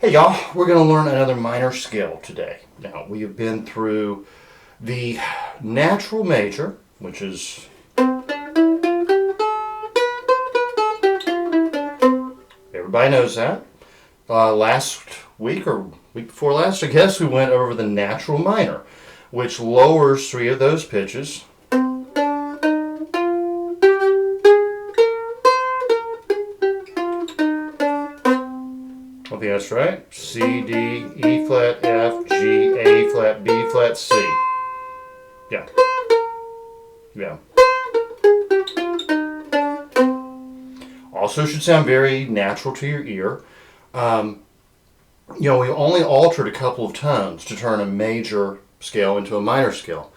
Hey y'all, we're going to learn another minor scale today. Now, we have been through the natural major, which is everybody knows that. Last week or week before last, I guess, we went over the natural minor, which lowers three of those pitches. I think that's right. C, D, E flat, F, G, A flat, B flat, C. Yeah. Yeah. Also should sound very natural to your ear. We only altered a couple of tones to turn a major scale into a minor scale.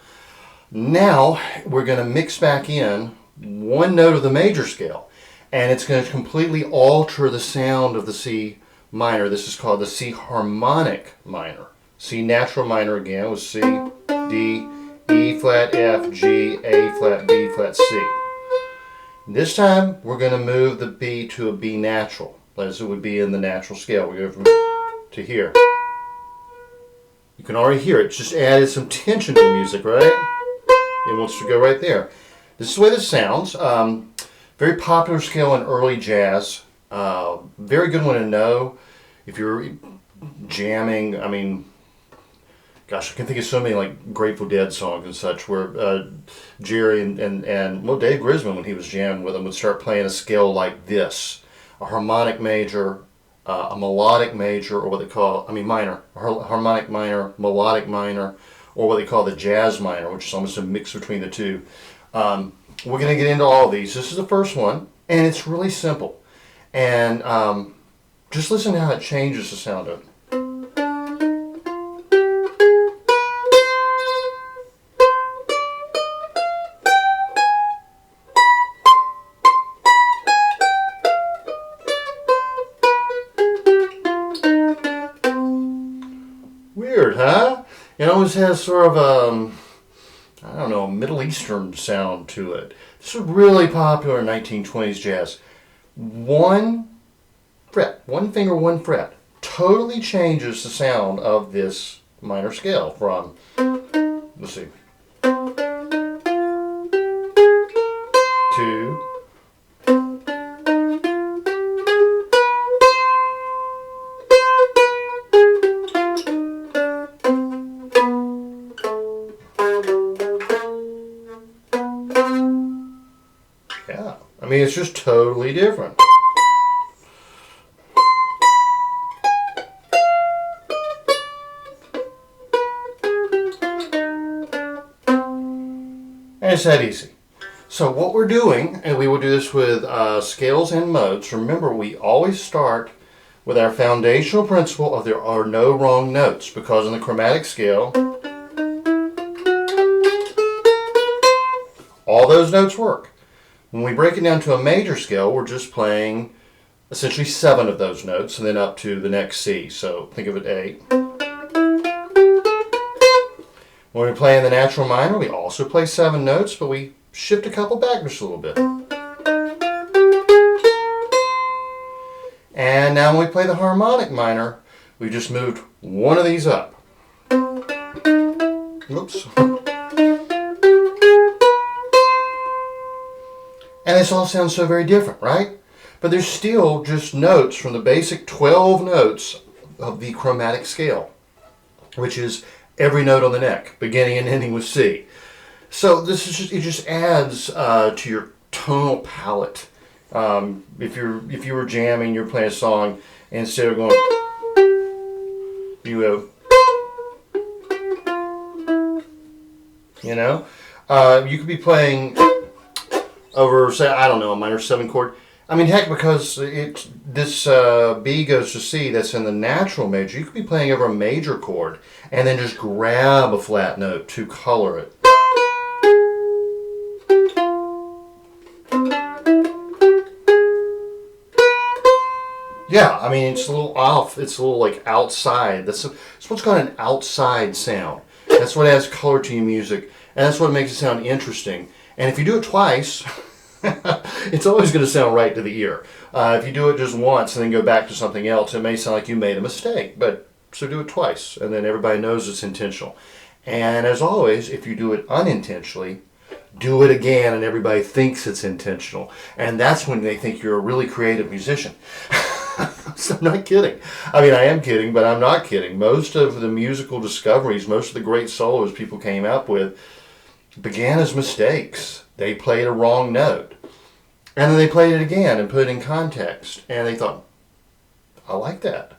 Now we're going to mix back in one note of the major scale, and it's going to completely alter the sound of the C minor. This is called the C harmonic minor. C natural minor again was C, D, E flat, F, G, A flat, B flat, C. This time we're going to move the B to a B natural, as it would be in the natural scale. We go from to here. You can already hear it. Just added some tension to the music, right? It wants to go right there. This is the way this sounds. Very popular scale in early jazz. Very good one to know if you're jamming. I mean, gosh, I can think of so many like Grateful Dead songs and such where Jerry and Dave Grisman, when he was jamming with them, would start playing a scale like this: a harmonic major, a melodic major, or what they call, minor, harmonic minor, melodic minor, or what they call the jazz minor, which is almost a mix between the two. We're going to get into all of these. This is the first one, and it's really simple. And just listen to how it changes the sound of it. Weird, huh? It always has sort of a Middle Eastern sound to it. This was really popular in 1920s jazz. One fret, one finger, one fret, totally changes the sound of this minor scale from, let's see, 2, yeah, it's just totally different. And it's that easy. So what we're doing, and we will do this with scales and modes, remember we always start with our foundational principle of there are no wrong notes, because in the chromatic scale, all those notes work. When we break it down to a major scale, we're just playing essentially 7 of those notes and then up to the next C. So think of it A. When we play in the natural minor, we also play 7 notes, but we shift a couple back just a little bit. And now when we play the harmonic minor, we just moved one of these up. Oops. And this all sounds so very different, right? But there's still just notes from the basic 12 notes of the chromatic scale, which is every note on the neck, beginning and ending with C. So this is just adds to your tonal palette. If you were jamming, you're playing a song, and instead of going, you go, you could be playing over, say, a minor 7 chord. Heck, because this B goes to C, that's in the natural major, you could be playing over a major chord and then just grab a flat note to color it. Yeah, it's a little off. It's a little like outside. That's what's called an outside sound. That's what adds color to your music, and that's what makes it sound interesting. And if you do it twice, It's always going to sound right to the ear. If you do it just once and then go back to something else, it may sound like you made a mistake, but so do it twice, and then everybody knows it's intentional. And as always, if you do it unintentionally, do it again and everybody thinks it's intentional. And that's when they think you're a really creative musician. So I'm not kidding. I mean, I am kidding, but I'm not kidding. Most of the musical discoveries, most of the great solos people came up with began as mistakes. They played a wrong note. And then they played it again and put it in context. And they thought, I like that.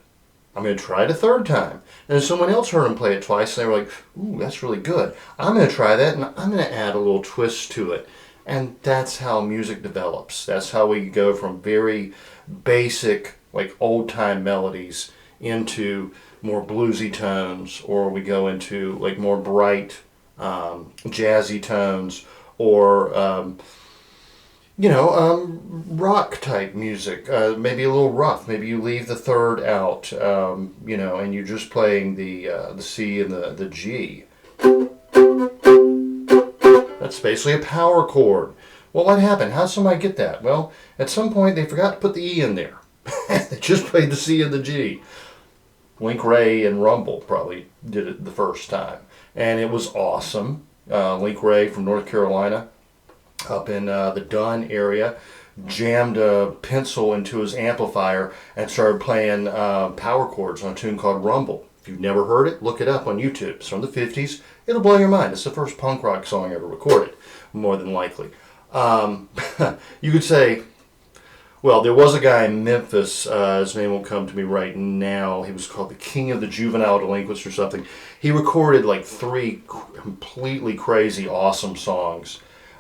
I'm going to try it a third time. And then someone else heard them play it twice, and they were like, ooh, that's really good. I'm going to try that, and I'm going to add a little twist to it. And that's how music develops. That's how we go from very basic, like old-time melodies into more bluesy tones, or we go into like more bright, jazzy tones, or rock type music, maybe a little rough. Maybe you leave the third out, and you're just playing the C and the G. That's basically a power chord. Well, what happened? How'd somebody get that? Well, at some point they forgot to put the E in there. They just played the C and the G. Link Ray and Rumble probably did it the first time, and it was awesome. Link Ray from North Carolina, up in the Dunn area, jammed a pencil into his amplifier and started playing power chords on a tune called Rumble. If you've never heard it, look it up on YouTube. It's from the 50s. It'll blow your mind. It's the first punk rock song ever recorded, more than likely. You could say, well, there was a guy in Memphis, his name won't come to me right now. He was called the King of the Juvenile Delinquents or something. He recorded like 3 completely crazy, awesome songs.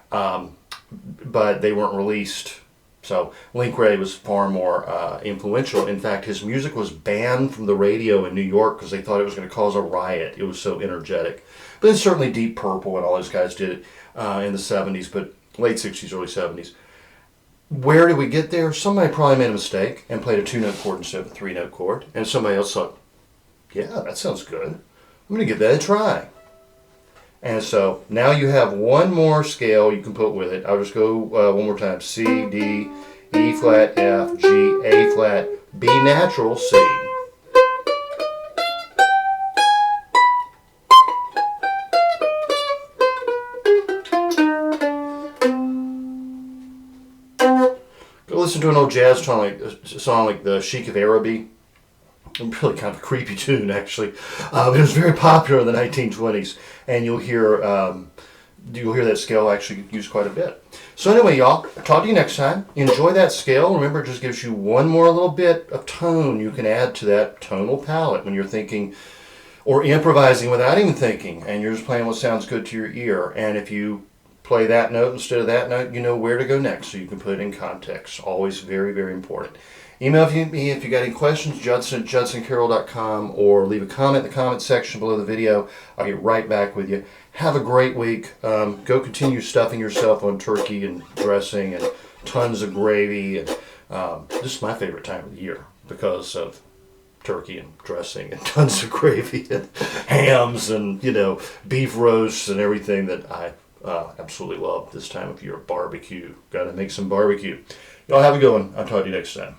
But they weren't released. So Link Ray was far more influential. In fact, his music was banned from the radio in New York because they thought it was going to cause a riot. It was so energetic. But then certainly Deep Purple and all those guys did it in the 70s, but late 60s, early 70s. Where did we get there? Somebody probably made a mistake and played a 2-note chord instead of a 3-note chord. And somebody else thought, yeah, that sounds good. I'm going to give that a try. And so now you have one more scale you can put with it. I'll just go one more time. C, D, E flat, F, G, A flat, B natural, C. Go listen to an old jazz song like the Sheik of Araby. Really kind of a creepy tune, actually. It was very popular in the 1920s, and you'll hear that scale actually used quite a bit. So anyway, y'all, talk to you next time. Enjoy that scale. Remember, it just gives you one more little bit of tone you can add to that tonal palette when you're thinking or improvising without even thinking, and you're just playing what sounds good to your ear. And if you play that note instead of that note, you know where to go next, so you can put it in context. Always very, very important. Email me if you got any questions, judson@judsoncarroll.com, or leave a comment in the comment section below the video. I'll get right back with you. Have a great week. Go continue stuffing yourself on turkey and dressing and tons of gravy. And this is my favorite time of the year because of turkey and dressing and tons of gravy and hams and beef roasts and everything that I absolutely love this time of year. Barbecue. Got to make some barbecue. Y'all have a good one. I'll talk to you next time.